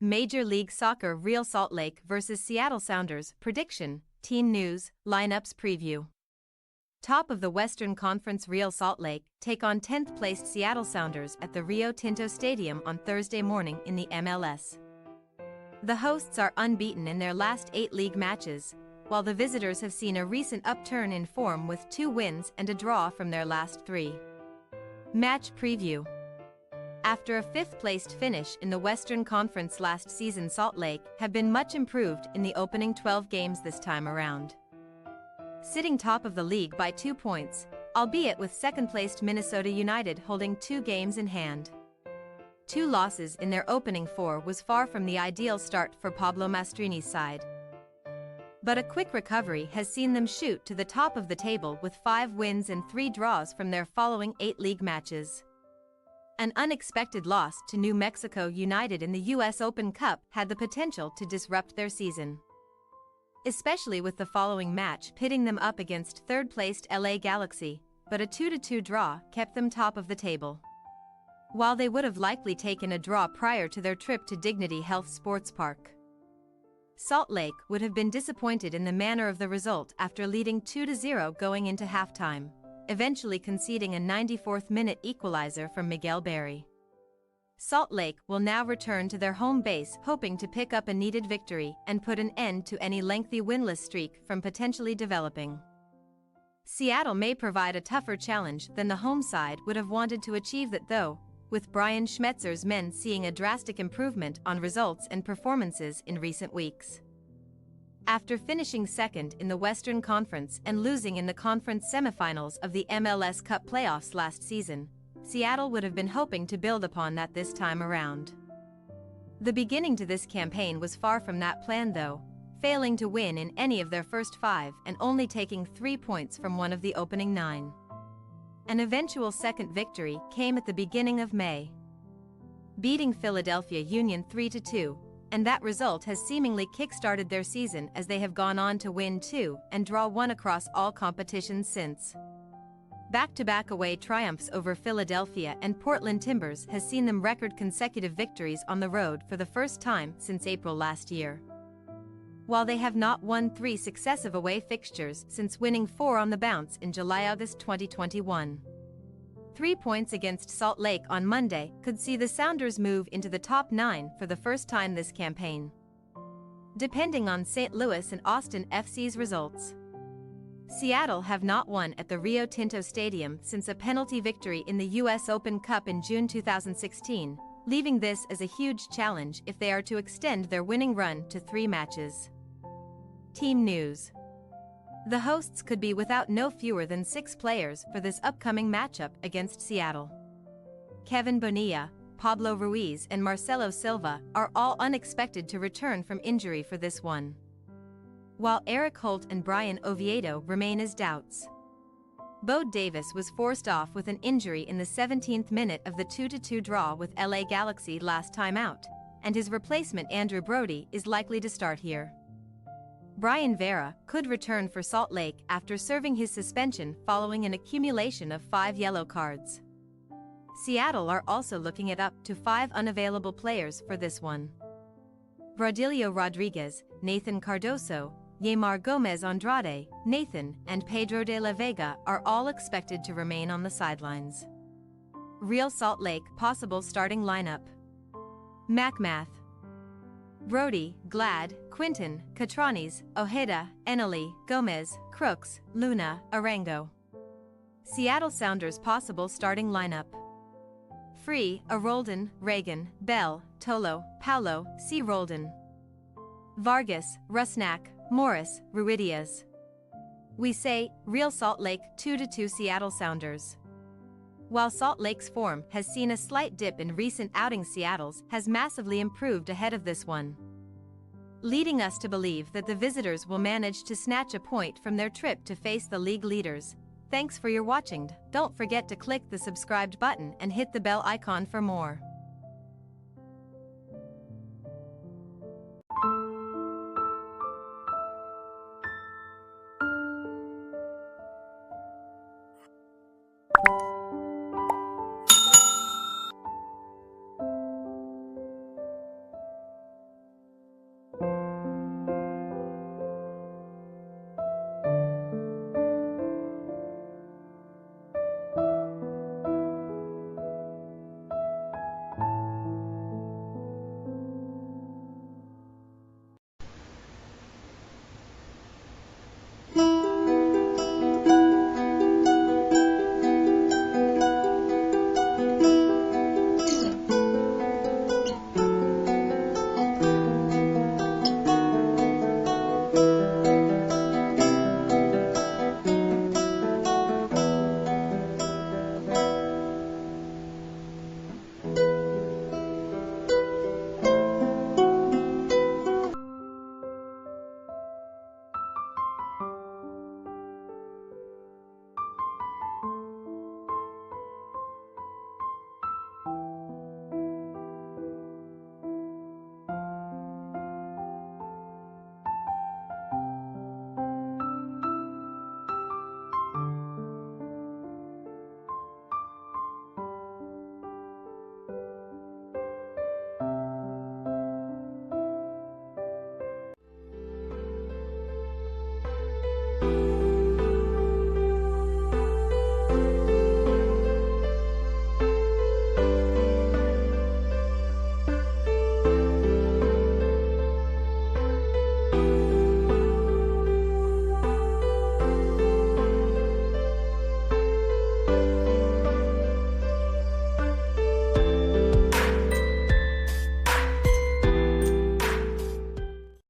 Major League Soccer Real Salt Lake vs. Seattle Sounders prediction, team news, lineups preview. Top of the Western Conference Real Salt Lake take on 10th-placed Seattle Sounders at the Rio Tinto Stadium on Thursday morning in the MLS. The hosts are unbeaten in their last 8 league matches, while the visitors have seen a recent upturn in form with 2 wins and a draw from their last 3. Match preview. After a 5th-placed finish in the Western Conference last season, Salt Lake have been much improved in the opening 12 games this time around. Sitting top of the league by 2 points, albeit with 2nd-placed Minnesota United holding 2 games in hand. 2 losses in their opening 4 was far from the ideal start for Pablo Mastrini's side. But a quick recovery has seen them shoot to the top of the table with 5 wins and 3 draws from their following 8 league matches. An unexpected loss to New Mexico United in the U.S. Open Cup had the potential to disrupt their season, especially with the following match pitting them up against 3rd-placed LA Galaxy, but a 2-2 draw kept them top of the table. While they would have likely taken a draw prior to their trip to Dignity Health Sports Park, Salt Lake would have been disappointed in the manner of the result after leading 2-0 going into halftime, eventually conceding a 94th-minute equalizer from Miguel Berry. Salt Lake will now return to their home base hoping to pick up a needed victory and put an end to any lengthy winless streak from potentially developing. Seattle may provide a tougher challenge than the home side would have wanted to achieve that though, with Brian Schmetzer's men seeing a drastic improvement on results and performances in recent weeks. After finishing 2nd in the Western Conference and losing in the conference semifinals of the MLS Cup playoffs last season, Seattle would have been hoping to build upon that this time around. The beginning to this campaign was far from that plan though, failing to win in any of their first 5 and only taking 3 points from one of the opening 9. An eventual second victory came at the beginning of May, beating Philadelphia Union 3-2, and that result has seemingly kick-started their season as they have gone on to win 2 and draw 1 across all competitions since. Back-to-back away triumphs over Philadelphia and Portland Timbers has seen them record consecutive victories on the road for the first time since April last year. While they have not won 3 successive away fixtures since winning 4 on the bounce in July-August 2021. 3 points against Salt Lake on Monday could see the Sounders move into the top 9 for the first time this campaign, depending on St. Louis and Austin FC's results. Seattle have not won at the Rio Tinto Stadium since a penalty victory in the U.S. Open Cup in June 2016, leaving this as a huge challenge if they are to extend their winning run to 3 matches. Team news. The hosts could be without no fewer than 6 players for this upcoming matchup against Seattle. Kevin Bonilla, Pablo Ruiz and Marcelo Silva are all unexpected to return from injury for this one, while Eric Holt and Brian Oviedo remain as doubts. Bode Davis was forced off with an injury in the 17th minute of the 2-2 draw with LA Galaxy last time out, and his replacement Andrew Brody is likely to start here. Brian Vera could return for Salt Lake after serving his suspension following an accumulation of 5 yellow cards. Seattle are also looking at up to 5 unavailable players for this one. Braudilio Rodriguez, Nathan Cardoso, Yeimar Gomez Andrade, Nathan, and Pedro de la Vega are all expected to remain on the sidelines. Real Salt Lake possible starting lineup. MacMath, Brody, Glad, Quinton, Catranis, Ojeda, Eneli, Gomez, Crooks, Luna, Arango. Seattle Sounders possible starting lineup. Free, Aroldan, Reagan, Bell, Tolo, Paulo, C. Roldan, Vargas, Rusnak, Morris, Ruidiaz. We say, Real Salt Lake 2-2 Seattle Sounders. While Salt Lake's form has seen a slight dip in recent outings, Seattle's has massively improved ahead of this one, leading us to believe that the visitors will manage to snatch a point from their trip to face the league leaders. Thanks for your watching. Don't forget to click the subscribed button and hit the bell icon for more.